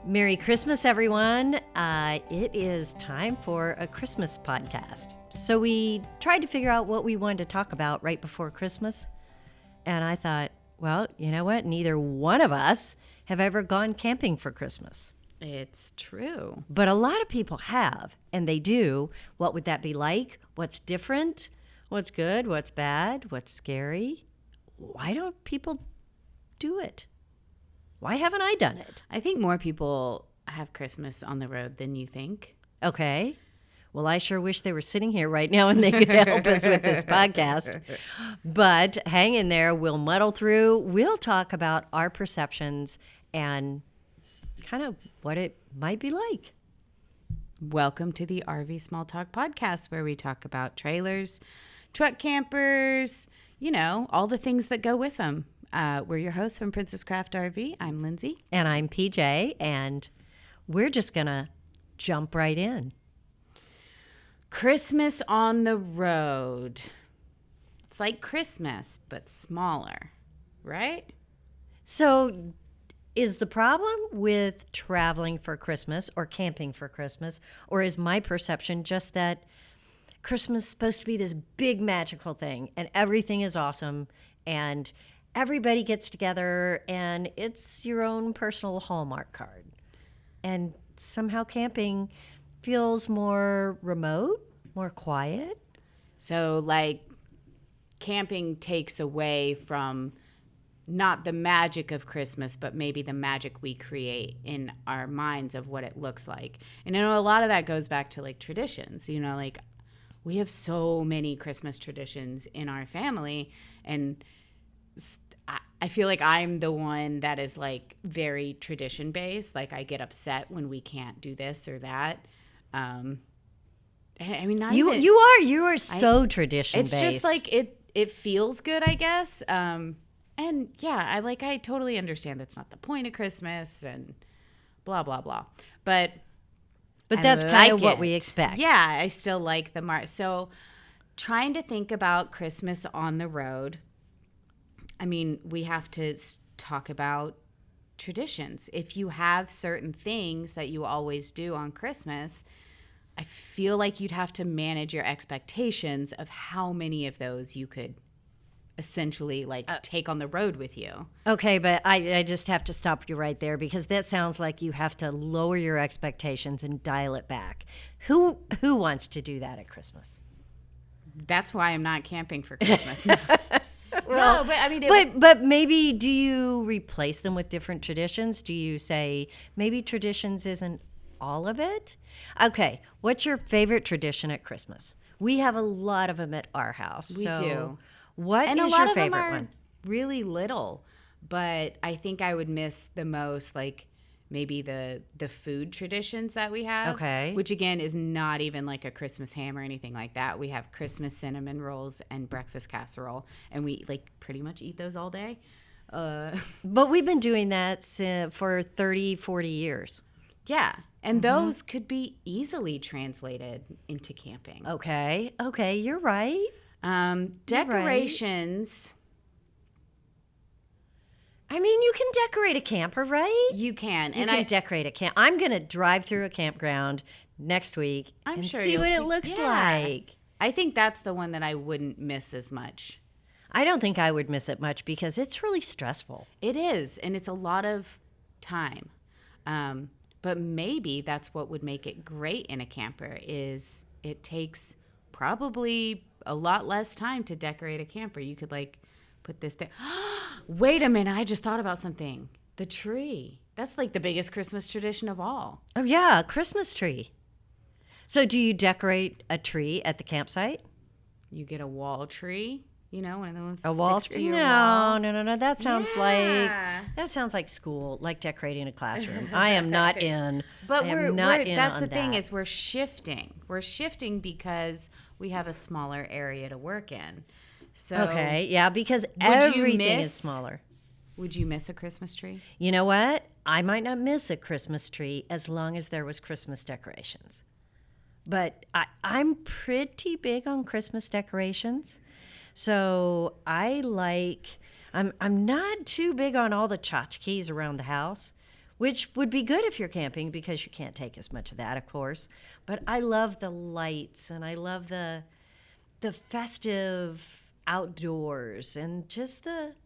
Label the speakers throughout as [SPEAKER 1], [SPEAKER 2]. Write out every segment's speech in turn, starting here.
[SPEAKER 1] Merry Christmas, everyone. It is time for a Christmas podcast. So we tried to figure out what we wanted to talk about right before Christmas. And I thought, well, you know what? Neither one of us have ever gone camping for Christmas.
[SPEAKER 2] It's true.
[SPEAKER 1] But a lot of people have, and they do. What would that be like? What's different? What's good? What's bad? What's scary? Why don't people do it? Why haven't I done it?
[SPEAKER 2] I think more people have Christmas on the road than you think.
[SPEAKER 1] Okay. Well, I sure wish they were sitting here right now and they could help us with this podcast. But hang in there. We'll muddle through. We'll talk about our perceptions and kind of what it might be like.
[SPEAKER 2] Welcome to the RV Small Talk podcast, where we talk about trailers, truck campers, all the things that go with them. We're your hosts from Princess Craft RV. I'm Lindsay.
[SPEAKER 1] And I'm PJ. And we're just going to jump right in.
[SPEAKER 2] Christmas on the road. It's like Christmas, but smaller, right?
[SPEAKER 1] So is the problem with traveling for Christmas or camping for Christmas, or is my perception just that Christmas is supposed to be this big magical thing and everything is awesome and everybody gets together and it's your own personal Hallmark card? And somehow camping feels more remote, more quiet.
[SPEAKER 2] So camping takes away from not the magic of Christmas, but maybe the magic we create in our minds of what it looks like. And a lot of that goes back to traditions, we have so many Christmas traditions in our family, and I feel like I'm the one that is very tradition based. I get upset when we can't do this or that.
[SPEAKER 1] You are so tradition based.
[SPEAKER 2] It's just it feels good, I guess. And yeah, I totally understand that's not the point of Christmas and blah blah blah. But
[SPEAKER 1] that's kind of what we expect.
[SPEAKER 2] Yeah, I still like the mark. So trying to think about Christmas on the road, we have to talk about traditions. If you have certain things that you always do on Christmas, I feel like you'd have to manage your expectations of how many of those you could essentially take on the road with you.
[SPEAKER 1] Okay, but I just have to stop you right there, because that sounds like you have to lower your expectations and dial it back. Who wants to do that at Christmas?
[SPEAKER 2] That's why I'm not camping for Christmas.
[SPEAKER 1] Well, no, but maybe do you replace them with different traditions? Do you say maybe traditions isn't all of it? Okay, what's your favorite tradition at Christmas? We have a lot of them at our house.
[SPEAKER 2] We do.
[SPEAKER 1] What
[SPEAKER 2] and
[SPEAKER 1] is
[SPEAKER 2] a lot
[SPEAKER 1] your
[SPEAKER 2] of
[SPEAKER 1] favorite
[SPEAKER 2] them are
[SPEAKER 1] one?
[SPEAKER 2] Really little, but I think I would miss the most maybe the food traditions that we have.
[SPEAKER 1] Okay.
[SPEAKER 2] Which again is not even a Christmas ham or anything like that. We have Christmas cinnamon rolls and breakfast casserole, and we pretty much eat those all day.
[SPEAKER 1] But we've been doing that for 30, 40 years.
[SPEAKER 2] Yeah. And those could be easily translated into camping.
[SPEAKER 1] Okay, you're right.
[SPEAKER 2] Decorations.
[SPEAKER 1] You can decorate a camper, right?
[SPEAKER 2] You can.
[SPEAKER 1] You can decorate a camp. I'm going to drive through a campground next week and see what it looks like.
[SPEAKER 2] I think that's the one that I wouldn't miss as much.
[SPEAKER 1] I don't think I would miss it much because it's really stressful.
[SPEAKER 2] It is, and it's a lot of time. But maybe that's what would make it great in a camper is it takes probably a lot less time to decorate a camper. You could put this there. Wait a minute, I just thought about something. The tree. That's the biggest Christmas tradition of all.
[SPEAKER 1] Oh yeah, Christmas tree. So do you decorate a tree at the campsite?
[SPEAKER 2] You get a wall tree. One of those.
[SPEAKER 1] A wall tree? No. That sounds like school, like decorating a classroom. I am not in.
[SPEAKER 2] But that's the thing is we're shifting. We're shifting because we have a smaller area to work in. So
[SPEAKER 1] okay, yeah, because everything is smaller.
[SPEAKER 2] Would you miss a Christmas tree?
[SPEAKER 1] You know what? I might not miss a Christmas tree as long as there was Christmas decorations. But I'm pretty big on Christmas decorations. So I'm not too big on all the tchotchkes around the house, which would be good if you're camping because you can't take as much of that, of course. But I love the lights and I love the festive outdoors and just the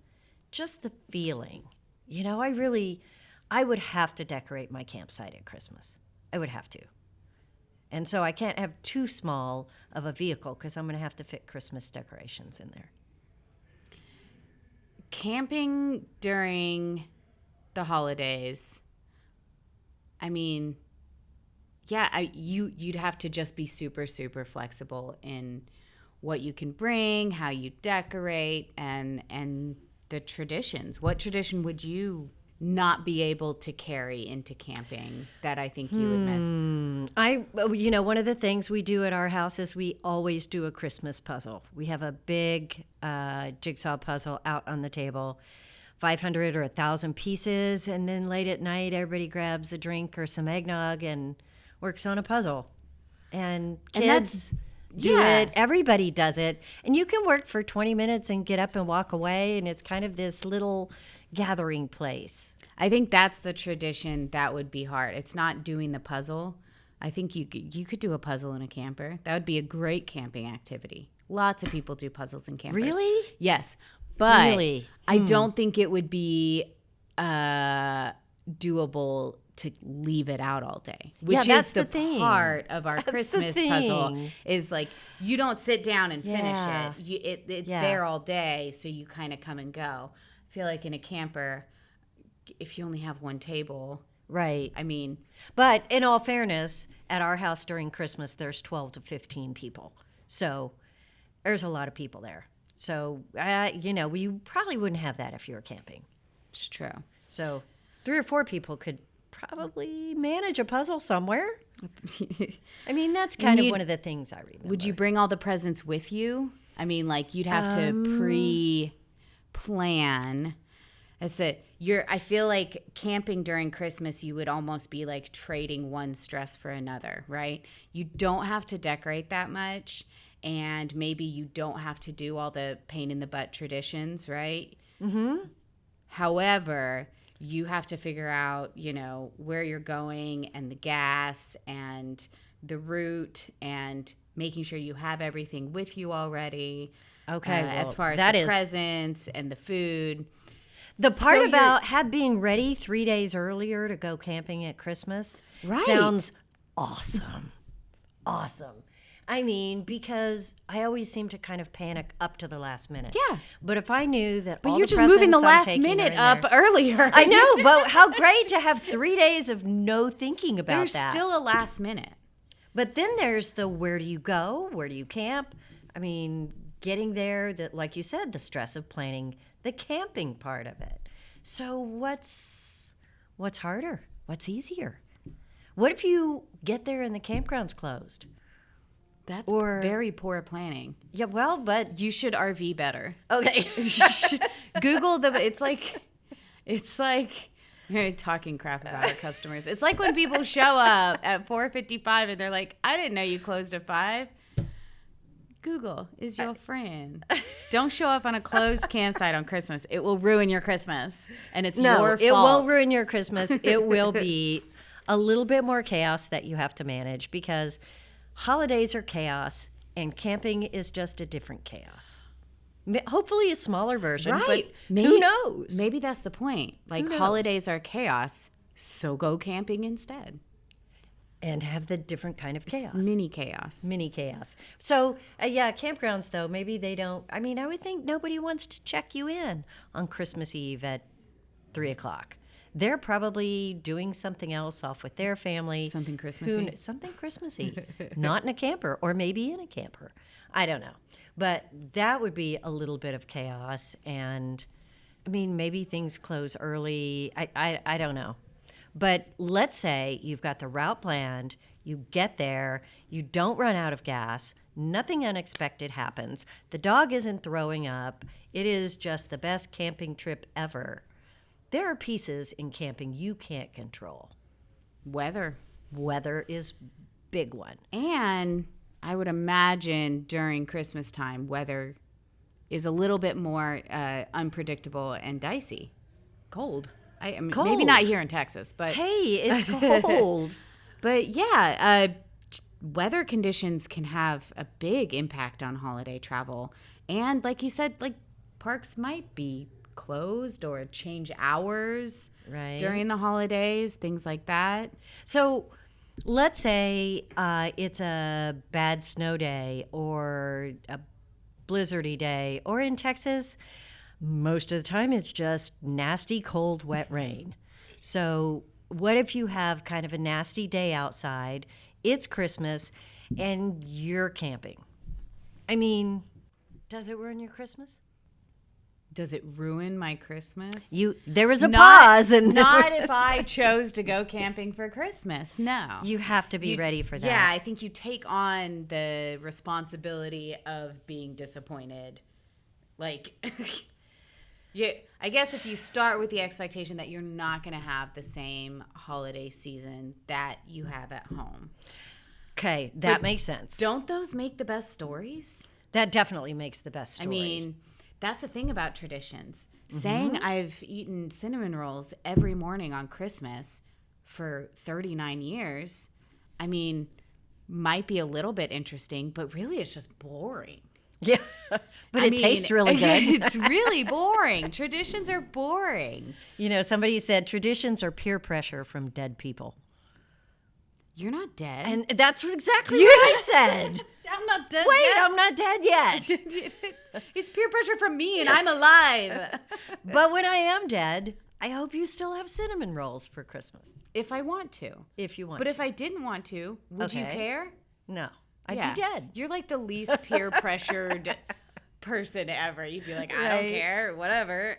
[SPEAKER 1] feeling. You know, I would have to decorate my campsite at Christmas. I would have to. And so I can't have too small of a vehicle because I'm going to have to fit Christmas decorations in there.
[SPEAKER 2] Camping during the holidays, I mean, yeah, you'd have to just be super, super flexible in what you can bring, how you decorate, and the traditions. What tradition would you not be able to carry into camping that I think you would miss?
[SPEAKER 1] One of the things we do at our house is we always do a Christmas puzzle. We have a big jigsaw puzzle out on the table, 500 or 1,000 pieces, and then late at night, everybody grabs a drink or some eggnog and works on a puzzle. And kids do it. Everybody does it. And you can work for 20 minutes and get up and walk away, and it's kind of this little gathering place.
[SPEAKER 2] I think that's the tradition that would be hard. It's not doing the puzzle. I think you could do a puzzle in a camper. That would be a great camping activity. Lots of people do puzzles in campers.
[SPEAKER 1] Really?
[SPEAKER 2] Yes. But
[SPEAKER 1] really?
[SPEAKER 2] I don't think it would be doable to leave it out all day, which is the part of our Christmas puzzle is like you don't sit down and finish it. It's there all day, so you kind of come and go. I feel like in a camper, if you only have one table,
[SPEAKER 1] right?
[SPEAKER 2] I mean,
[SPEAKER 1] but in all fairness, at our house during Christmas, there's 12 to 15 people, so there's a lot of people there. So we probably wouldn't have that if you were camping.
[SPEAKER 2] It's true.
[SPEAKER 1] So 3 or 4 people could probably manage a puzzle somewhere. I mean, that's kind of one of the things I remember.
[SPEAKER 2] Would you bring all the presents with you? I mean, like you'd have to pre-plan. That's it. I feel like camping during Christmas, you would almost be like trading one stress for another, right? You don't have to decorate that much, and maybe you don't have to do all the pain in the butt traditions, right?
[SPEAKER 1] Mm-hmm.
[SPEAKER 2] However, you have to figure out, where you're going and the gas and the route and making sure you have everything with you already.
[SPEAKER 1] Okay.
[SPEAKER 2] As far as the presents and the food.
[SPEAKER 1] The part about being ready 3 days earlier to go camping at Christmas sounds awesome. Awesome. I mean, because I always seem to kind of panic up to the last minute.
[SPEAKER 2] Yeah.
[SPEAKER 1] But if I knew that
[SPEAKER 2] but you're just moving the last minute up earlier.
[SPEAKER 1] I know, but how great to have 3 days of no thinking about
[SPEAKER 2] there's
[SPEAKER 1] that.
[SPEAKER 2] There's still a last minute.
[SPEAKER 1] But then there's the where do you go? Where do you camp? I mean, getting there, like you said, the stress of planning the camping part of it. So what's harder? What's easier? What if you get there and the campground's closed?
[SPEAKER 2] That's very poor planning.
[SPEAKER 1] Yeah, well, but
[SPEAKER 2] you should RV better.
[SPEAKER 1] Okay.
[SPEAKER 2] Google it's like you're talking crap about our customers. It's like when people show up at 4:55 and they're like, I didn't know you closed at 5. Google is your friend. Don't show up on a closed campsite on Christmas. It will ruin your Christmas. And it's your fault.
[SPEAKER 1] No, it won't ruin your Christmas. It will be a little bit more chaos that you have to manage because holidays are chaos and camping is just a different chaos. Hopefully a smaller version, but who knows?
[SPEAKER 2] Maybe that's the point. Like holidays are chaos, so go camping instead.
[SPEAKER 1] And have the different kind of chaos.
[SPEAKER 2] It's mini chaos.
[SPEAKER 1] Mini chaos. So, campgrounds, though, maybe they don't. I mean, I would think nobody wants to check you in on Christmas Eve at 3 o'clock. They're probably doing something else off with their family.
[SPEAKER 2] Something Christmassy.
[SPEAKER 1] Something Christmassy. Not in a camper, or maybe in a camper. I don't know. But that would be a little bit of chaos. And, I mean, maybe things close early. I don't know. But let's say you've got the route planned, you get there, you don't run out of gas, nothing unexpected happens, the dog isn't throwing up, it is just the best camping trip ever. There are pieces in camping you can't control.
[SPEAKER 2] Weather.
[SPEAKER 1] Weather is big one.
[SPEAKER 2] And I would imagine during Christmas time, weather is a little bit more unpredictable and dicey. Cold. I mean,
[SPEAKER 1] Cold.
[SPEAKER 2] maybe not here in Texas, but
[SPEAKER 1] Hey, it's cold.
[SPEAKER 2] but yeah, weather conditions can have a big impact on holiday travel. And like you said, like parks might be closed or change hours
[SPEAKER 1] Right.
[SPEAKER 2] during the holidays, things like that.
[SPEAKER 1] So let's say it's a bad snow day or a blizzardy day, or in Texas, most of the time it's just nasty, cold, wet rain. So what if you have kind of a nasty day outside, it's Christmas, and you're camping? I mean, does it ruin your Christmas?
[SPEAKER 2] Does it ruin my Christmas?
[SPEAKER 1] There was a pause, and
[SPEAKER 2] not if I chose to go camping for Christmas. No,
[SPEAKER 1] you have to be ready for that.
[SPEAKER 2] Yeah, I think you take on the responsibility of being disappointed. Like, yeah, I guess if you start with the expectation that you're not going to have the same holiday season that you have at home.
[SPEAKER 1] Okay, that makes sense.
[SPEAKER 2] Don't those make the best stories?
[SPEAKER 1] That definitely makes the best story.
[SPEAKER 2] I mean, that's the thing about traditions. Saying I've eaten cinnamon rolls every morning on Christmas for 39 years, I mean, might be a little bit interesting, but really it's just boring.
[SPEAKER 1] Yeah, but it tastes really good.
[SPEAKER 2] It's really boring. Traditions are boring.
[SPEAKER 1] You know, somebody said traditions are peer pressure from dead people.
[SPEAKER 2] You're not dead.
[SPEAKER 1] And that's exactly what I said.
[SPEAKER 2] I'm not dead
[SPEAKER 1] Wait,
[SPEAKER 2] yet.
[SPEAKER 1] I'm not dead yet.
[SPEAKER 2] It's peer pressure from me and I'm alive.
[SPEAKER 1] But when I am dead, I hope you still have cinnamon rolls for Christmas.
[SPEAKER 2] If I want to.
[SPEAKER 1] If you want
[SPEAKER 2] But
[SPEAKER 1] to.
[SPEAKER 2] if I didn't want to, would you
[SPEAKER 1] Okay.
[SPEAKER 2] care?
[SPEAKER 1] No, I'd
[SPEAKER 2] Yeah.
[SPEAKER 1] be dead.
[SPEAKER 2] You're like the least peer pressured person ever. You'd be like, I don't
[SPEAKER 1] Right.
[SPEAKER 2] care, whatever.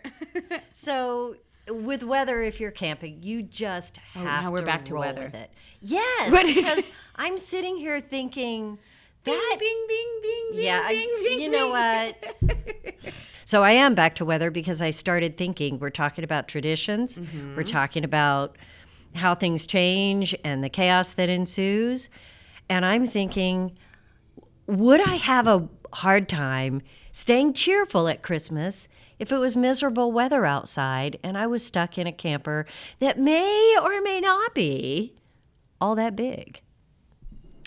[SPEAKER 1] So with weather, if you're camping, you just have
[SPEAKER 2] now we're
[SPEAKER 1] to
[SPEAKER 2] back to
[SPEAKER 1] roll
[SPEAKER 2] weather.
[SPEAKER 1] with it. Yes,
[SPEAKER 2] What is-
[SPEAKER 1] because I'm sitting here thinking that
[SPEAKER 2] Bing, bing, bing, bing,
[SPEAKER 1] yeah,
[SPEAKER 2] bing, bing,
[SPEAKER 1] you know
[SPEAKER 2] bing.
[SPEAKER 1] what? So I am back to weather because I started thinking we're talking about traditions. We're talking about how things change and the chaos that ensues. And I'm thinking, would I have a hard time staying cheerful at Christmas if it was miserable weather outside and I was stuck in a camper that may or may not be all that big?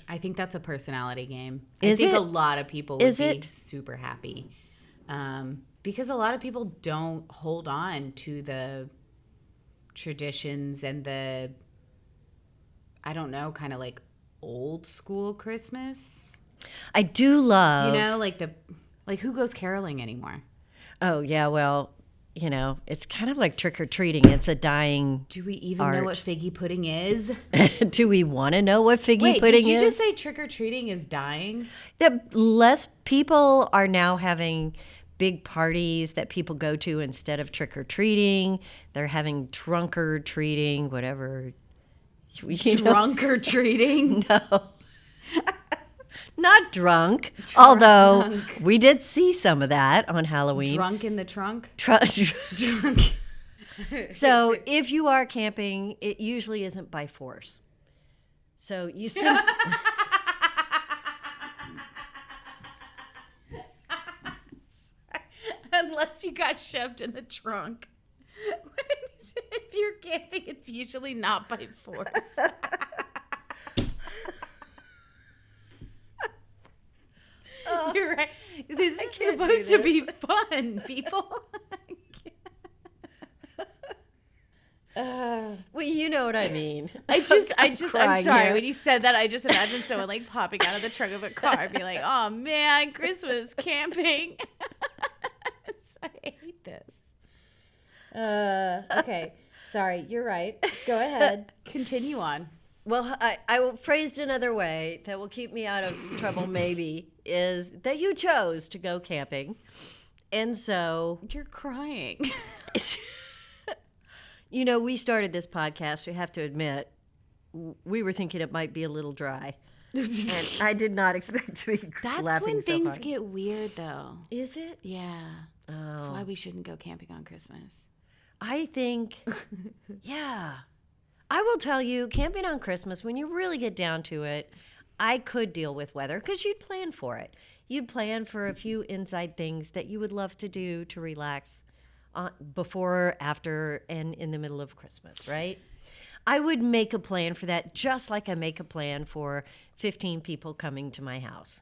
[SPEAKER 2] I think that's a personality game.
[SPEAKER 1] Is
[SPEAKER 2] I think
[SPEAKER 1] it?
[SPEAKER 2] a lot of people would
[SPEAKER 1] Is
[SPEAKER 2] be
[SPEAKER 1] it?
[SPEAKER 2] super happy. Because a lot of people don't hold on to the traditions and the, I don't know, kind of like old school Christmas.
[SPEAKER 1] I do love.
[SPEAKER 2] You know, like who goes caroling anymore?
[SPEAKER 1] Oh, yeah, well, you know, it's kind of like trick or treating. It's a dying.
[SPEAKER 2] Do we even know
[SPEAKER 1] Art.
[SPEAKER 2] what figgy pudding is?
[SPEAKER 1] Do we want to know what figgy
[SPEAKER 2] Wait,
[SPEAKER 1] pudding
[SPEAKER 2] did you
[SPEAKER 1] is?
[SPEAKER 2] just say trick or treating is dying?
[SPEAKER 1] That less people are now having big parties that people go to instead of trick or treating. They're having trunk or treating, whatever. You know?
[SPEAKER 2] Drunk or treating?
[SPEAKER 1] No. Not drunk, although we did see some of that on Halloween.
[SPEAKER 2] Drunk in the trunk?
[SPEAKER 1] Drunk.
[SPEAKER 2] Drunk.
[SPEAKER 1] So if you are camping, it usually isn't by force. So you
[SPEAKER 2] Unless you got shoved in the trunk. If you're camping, it's usually not by force. You're right. This is supposed to be fun, people.
[SPEAKER 1] well, you know what I mean.
[SPEAKER 2] I'm
[SPEAKER 1] crying
[SPEAKER 2] sorry.
[SPEAKER 1] here.
[SPEAKER 2] When you said that, I just imagined someone like popping out of the trunk of a car and being like, oh man, Christmas camping. I hate this. Okay. Sorry, you're right. Go ahead. Continue on.
[SPEAKER 1] Well, I will phrased another way that will keep me out of trouble, maybe, is that you chose to go camping. And so,
[SPEAKER 2] You're crying.
[SPEAKER 1] you know, we started this podcast, we have to admit, we were thinking it might be a little dry. And I did not expect to be
[SPEAKER 2] That's
[SPEAKER 1] laughing
[SPEAKER 2] when
[SPEAKER 1] so
[SPEAKER 2] things
[SPEAKER 1] hard.
[SPEAKER 2] get weird, though.
[SPEAKER 1] Is it?
[SPEAKER 2] Yeah. That's
[SPEAKER 1] Oh.
[SPEAKER 2] why we shouldn't go camping on Christmas.
[SPEAKER 1] I think, yeah. I will tell you, camping on Christmas, when you really get down to it, I could deal with weather because you'd plan for it. You'd plan for a few inside things that you would love to do to relax before, after, and in the middle of Christmas, right? I would make a plan for that just like I make a plan for 15 people coming to my house,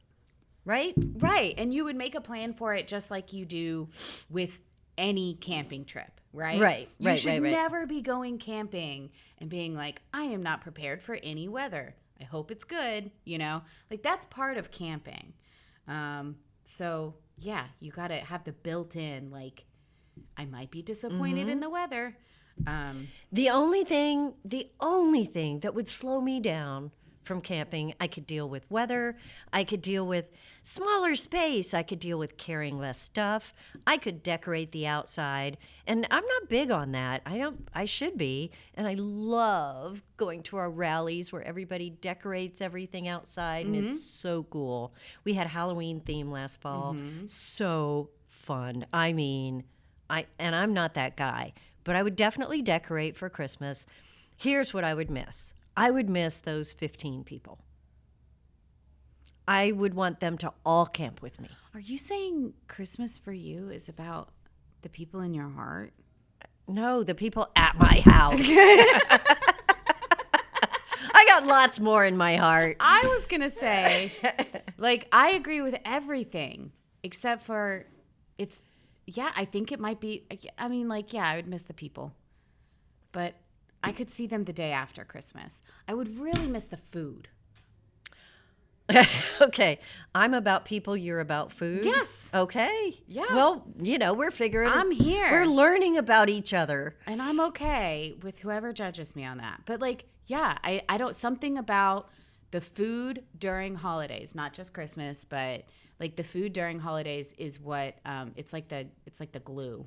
[SPEAKER 1] right?
[SPEAKER 2] Right. And you would make a plan for it just like you do with any camping trip, right?
[SPEAKER 1] Right.
[SPEAKER 2] You should never be going camping and being like, I am not prepared for any weather. I hope it's good, Like, that's part of camping. So, yeah, you got to have the built-in, like, I might be disappointed in the weather.
[SPEAKER 1] The only thing that would slow me down from camping, I could deal with weather, I could deal with smaller space, I could deal with carrying less stuff, I could decorate the outside, and I'm not big on that. I should be, and I love going to our rallies where everybody decorates everything outside, and it's so cool. We had Halloween theme last fall, so fun. I mean, I'm not that guy, but I would definitely decorate for Christmas. Here's what I would miss. I would miss those 15 people. I would want them to all camp with me.
[SPEAKER 2] Are you saying Christmas for you is about the people in your heart?
[SPEAKER 1] No, the people at my house. I got lots more in my heart.
[SPEAKER 2] I was going to say, like, I agree with everything except for I think it might be, I mean, like, yeah, I would miss the people. But I could see them the day after Christmas. I would really miss the food.
[SPEAKER 1] Okay. I'm about people, you're about food?
[SPEAKER 2] Yes.
[SPEAKER 1] Okay.
[SPEAKER 2] Yeah.
[SPEAKER 1] Well, we're figuring
[SPEAKER 2] I'm here.
[SPEAKER 1] We're learning about each other.
[SPEAKER 2] And I'm okay with whoever judges me on that. But, like, yeah, I don't, something about the food during holidays, not just Christmas, but, like, the food during holidays is what, it's like the glue.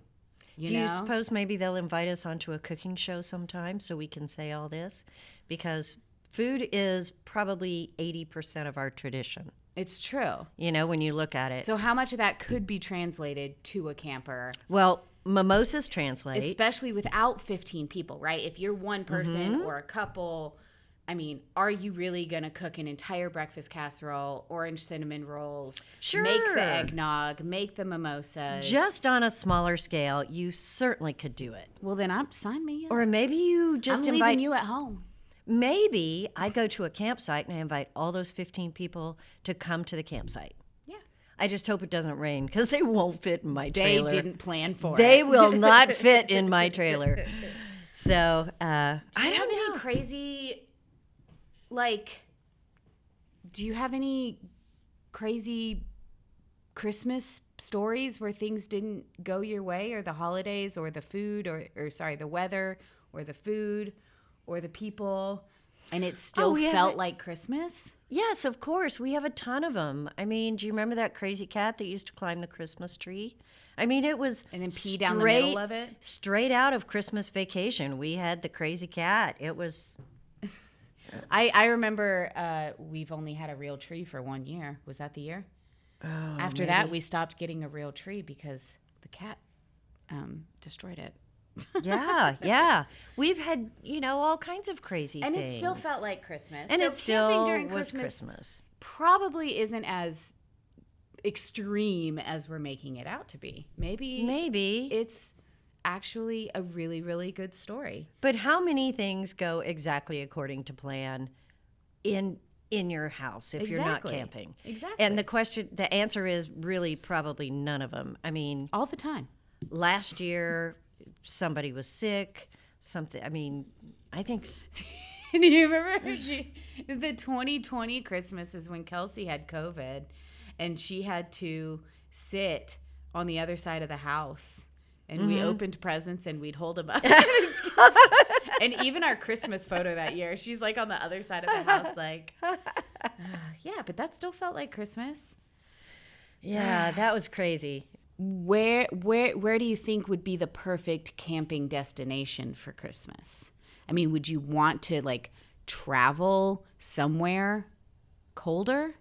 [SPEAKER 2] Do
[SPEAKER 1] you suppose maybe they'll invite us onto a cooking show sometime so we can say all this? Because food is probably 80% of our tradition.
[SPEAKER 2] It's true.
[SPEAKER 1] When you look at it.
[SPEAKER 2] So how much of that could be translated to a camper?
[SPEAKER 1] Well, mimosas translate.
[SPEAKER 2] Especially without 15 people, right? If you're one person or a couple, I mean, are you really going to cook an entire breakfast casserole, orange cinnamon rolls,
[SPEAKER 1] sure,
[SPEAKER 2] make the eggnog, make the mimosas?
[SPEAKER 1] Just on a smaller scale, you certainly could do it.
[SPEAKER 2] Well, then sign me up.
[SPEAKER 1] Or maybe you just
[SPEAKER 2] I'm
[SPEAKER 1] invite
[SPEAKER 2] leaving you at home.
[SPEAKER 1] Maybe I go to a campsite and I invite all those 15 people to come to the campsite.
[SPEAKER 2] Yeah.
[SPEAKER 1] I just hope it doesn't rain because they won't fit in my trailer.
[SPEAKER 2] They didn't plan for it.
[SPEAKER 1] They will not fit in my trailer. So,
[SPEAKER 2] I don't know. Any crazy, like, do you have any crazy Christmas stories where things didn't go your way, or the holidays, or the food, or the weather, or the food, or the people, and it still felt like Christmas?
[SPEAKER 1] Yes, of course. We have a ton of them. I mean, do you remember that crazy cat that used to climb the Christmas tree? I mean, it was
[SPEAKER 2] and then pee down the middle of it?
[SPEAKER 1] Straight out of Christmas Vacation. We had the crazy cat. It was...
[SPEAKER 2] I remember we've only had a real tree for 1 year. Was that the year?
[SPEAKER 1] Oh,
[SPEAKER 2] After that, we stopped getting a real tree because the cat destroyed it.
[SPEAKER 1] Yeah. We've had, all kinds of crazy things.
[SPEAKER 2] And it still felt like Christmas.
[SPEAKER 1] And
[SPEAKER 2] so
[SPEAKER 1] it still
[SPEAKER 2] camping during
[SPEAKER 1] was Christmas.
[SPEAKER 2] Probably isn't as extreme as we're making it out to be. Maybe it's actually a really, really good story.
[SPEAKER 1] But how many things go exactly according to plan in your house if you're not camping?
[SPEAKER 2] Exactly.
[SPEAKER 1] And the answer is really probably none of them. I mean,
[SPEAKER 2] all the time.
[SPEAKER 1] Last year, somebody was sick. I think.
[SPEAKER 2] Do you remember the 2020 Christmas is when Kelsey had COVID, and she had to sit on the other side of the house, and we opened presents and we'd hold them up. And even our Christmas photo that year, she's like on the other side of the house, like, yeah, but that still felt like Christmas.
[SPEAKER 1] Yeah, that was crazy.
[SPEAKER 2] Where do you think would be the perfect camping destination for Christmas? I mean, would you want to, like, travel somewhere colder?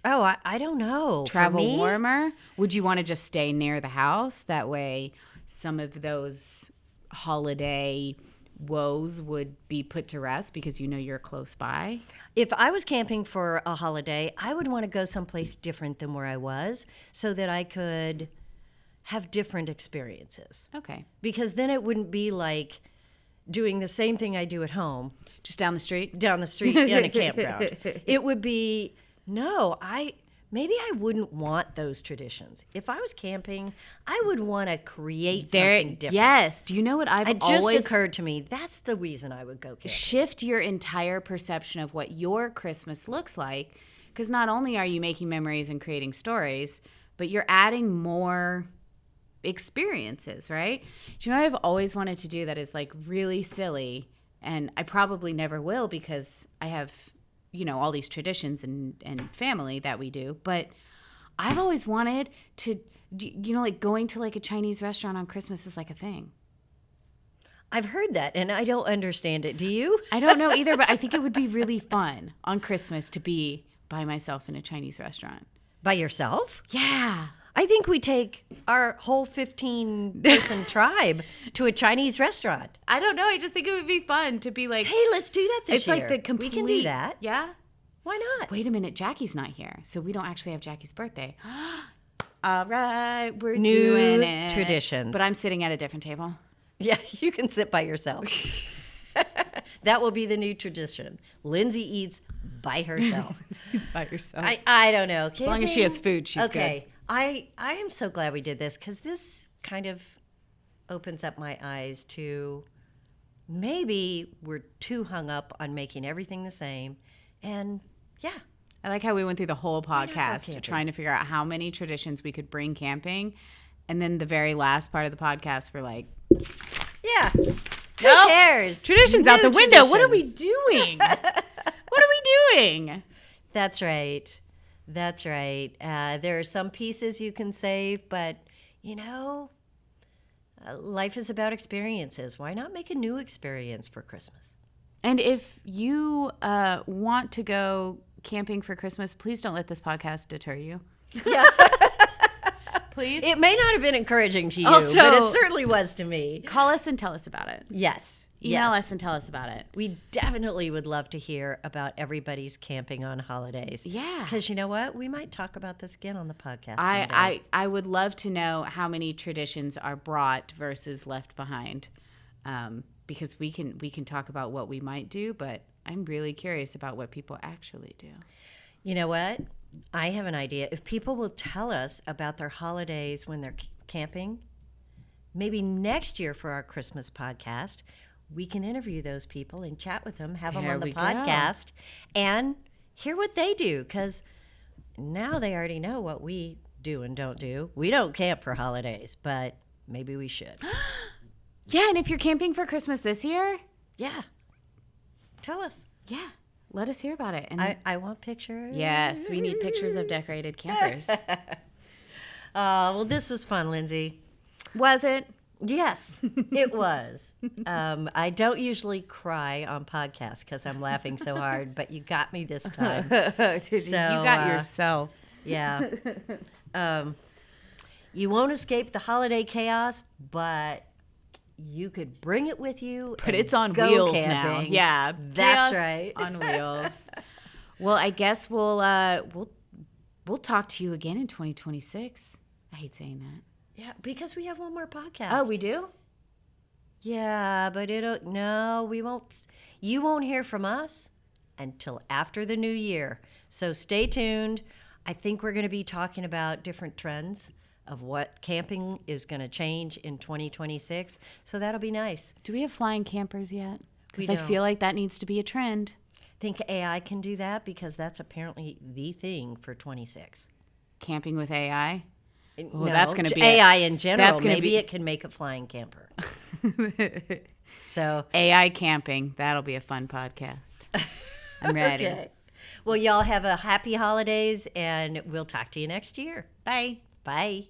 [SPEAKER 1] Oh, I don't know.
[SPEAKER 2] Travel warmer? Would you want to just stay near the house? That way some of those holiday woes would be put to rest because you're close by?
[SPEAKER 1] If I was camping for a holiday, I would want to go someplace different than where I was so that I could have different experiences.
[SPEAKER 2] Okay.
[SPEAKER 1] Because then it wouldn't be like doing the same thing I do at home
[SPEAKER 2] Just down the street?
[SPEAKER 1] down the street in a campground. It would be, maybe I wouldn't want those traditions. If I was camping, I would want to create something different.
[SPEAKER 2] Yes. Do you know what
[SPEAKER 1] It just occurred to me, that's the reason I would go camping.
[SPEAKER 2] Shift your entire perception of what your Christmas looks like, because not only are you making memories and creating stories, but you're adding more experiences, right? Do you know what I've always wanted to do that is like really silly, and I probably never will because I have, all these traditions and family that we do, but I've always wanted to, like going to like a Chinese restaurant on Christmas is like a thing.
[SPEAKER 1] I've heard that, and I don't understand it. Do you?
[SPEAKER 2] I don't know either, but I think it would be really fun on Christmas to be by myself in a Chinese restaurant.
[SPEAKER 1] By yourself?
[SPEAKER 2] Yeah.
[SPEAKER 1] I think we take our whole 15-person tribe to a Chinese restaurant.
[SPEAKER 2] I don't know. I just think it would be fun to be like,
[SPEAKER 1] Hey, let's do that this year.
[SPEAKER 2] It's like the complete.
[SPEAKER 1] We can do that.
[SPEAKER 2] Yeah.
[SPEAKER 1] Why not?
[SPEAKER 2] Wait a minute. Jackie's not here. So we don't actually have Jackie's birthday. All right. We're
[SPEAKER 1] New
[SPEAKER 2] doing it.
[SPEAKER 1] traditions.
[SPEAKER 2] But I'm sitting at a different table.
[SPEAKER 1] Yeah, you can sit by yourself. That will be the new tradition. Lindsay eats by herself.
[SPEAKER 2] By yourself.
[SPEAKER 1] I don't know.
[SPEAKER 2] As long as she has food, she's
[SPEAKER 1] okay. I am so glad we did this because this kind of opens up my eyes to maybe we're too hung up on making everything the same. And yeah.
[SPEAKER 2] I like how we went through the whole
[SPEAKER 1] not go
[SPEAKER 2] podcast
[SPEAKER 1] camping?
[SPEAKER 2] trying to figure out how many traditions we could bring camping. And then the very last part of the podcast, we're like,
[SPEAKER 1] Yeah. Who
[SPEAKER 2] Nope.
[SPEAKER 1] cares?
[SPEAKER 2] traditions
[SPEAKER 1] New
[SPEAKER 2] out the window. What are we
[SPEAKER 1] traditions.
[SPEAKER 2] doing? What are we doing?
[SPEAKER 1] That's right. That's right. There are some pieces you can save, but, life is about experiences. Why not make a new experience for Christmas?
[SPEAKER 2] And if you want to go camping for Christmas, please don't let this podcast deter you.
[SPEAKER 1] Yeah.
[SPEAKER 2] Please.
[SPEAKER 1] It may not have been encouraging to you,
[SPEAKER 2] Also-
[SPEAKER 1] but it certainly was to me.
[SPEAKER 2] Call us and tell us about it.
[SPEAKER 1] Yes.
[SPEAKER 2] Email
[SPEAKER 1] yes.
[SPEAKER 2] us and tell us about it.
[SPEAKER 1] We definitely would love to hear about everybody's camping on holidays.
[SPEAKER 2] Yeah.
[SPEAKER 1] Because you know what? We might talk about this again on the podcast someday.
[SPEAKER 2] I would love to know how many traditions are brought versus left behind, because we can talk about what we might do, but I'm really curious about what people actually do.
[SPEAKER 1] You know what? I have an idea. If people will tell us about their holidays when they're camping, maybe next year for our Christmas podcast, we can interview those people and chat with them, have them
[SPEAKER 2] There
[SPEAKER 1] on the
[SPEAKER 2] we go.
[SPEAKER 1] podcast, and hear what they do. Because now they already know what we do and don't do. We don't camp for holidays, but maybe we should.
[SPEAKER 2] Yeah, and if you're camping for Christmas this year,
[SPEAKER 1] Yeah. Tell us.
[SPEAKER 2] yeah, let us hear about it. And
[SPEAKER 1] I want pictures.
[SPEAKER 2] yes, we need pictures of decorated campers.
[SPEAKER 1] Well, this was fun, Lindsay.
[SPEAKER 2] Was it?
[SPEAKER 1] Yes, it was. I don't usually cry on podcasts because I'm laughing so hard, but you got me this time.
[SPEAKER 2] You got yourself.
[SPEAKER 1] Yeah. You won't escape the holiday chaos, but you could bring it with you.
[SPEAKER 2] But
[SPEAKER 1] and
[SPEAKER 2] it's on
[SPEAKER 1] go
[SPEAKER 2] wheels
[SPEAKER 1] camping.
[SPEAKER 2] now. Yeah,
[SPEAKER 1] That's
[SPEAKER 2] chaos
[SPEAKER 1] right.
[SPEAKER 2] on wheels. Well, I guess we'll talk to you again in 2026. I hate saying that.
[SPEAKER 1] Yeah, because we have one more podcast.
[SPEAKER 2] Oh, we do?
[SPEAKER 1] Yeah, but we won't. You won't hear from us until after the new year. So stay tuned. I think we're going to be talking about different trends of what camping is going to change in 2026. So that'll be nice.
[SPEAKER 2] Do we have flying campers yet? Because
[SPEAKER 1] We
[SPEAKER 2] I
[SPEAKER 1] don't.
[SPEAKER 2] feel like that needs to be a trend.
[SPEAKER 1] Think AI can do that because that's apparently the thing for 26.
[SPEAKER 2] Camping with AI.
[SPEAKER 1] No,
[SPEAKER 2] that's gonna be
[SPEAKER 1] AI in general.
[SPEAKER 2] that's gonna
[SPEAKER 1] Maybe
[SPEAKER 2] be-
[SPEAKER 1] it can make a flying camper. So
[SPEAKER 2] AI camping. That'll be a fun podcast. I'm ready.
[SPEAKER 1] okay. Well, y'all have a happy holidays, and we'll talk to you next year.
[SPEAKER 2] Bye.
[SPEAKER 1] Bye.